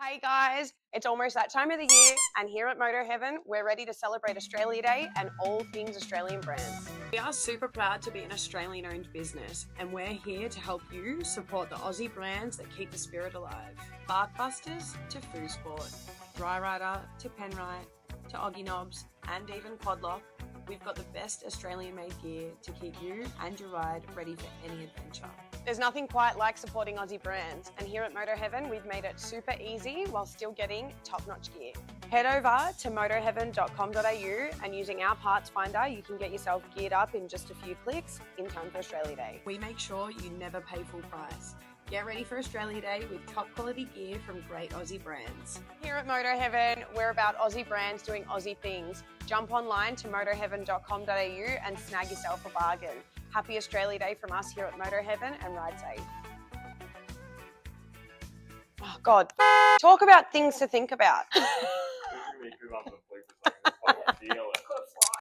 Hey guys, it's almost that time of the year, and here at Motor Heaven, we're ready to celebrate Australia Day and all things Australian brands. We are super proud to be an Australian owned business, and we're here to help you support the Aussie brands that keep the spirit alive. Barkbusters to Foo Sport, Dry Rider to Penrite to Oggy Knobs, and even Quadlock. We've got the best Australian made gear to keep you and your ride ready for any adventure. There's nothing quite like supporting Aussie brands, and here at Motor Heaven, we've made it super easy while still getting top-notch gear. Head over to motorheaven.com.au and using our parts finder, you can get yourself geared up in just a few clicks in time for Australia Day. We make sure you never pay full price. Get ready for Australia Day with top quality gear from great Aussie brands. Here at Motor Heaven, we're about Aussie brands doing Aussie things. Jump online to motorheaven.com.au and snag yourself a bargain. Happy Australia Day from us here at Motor Heaven, and ride safe. Oh God, talk about things to think about.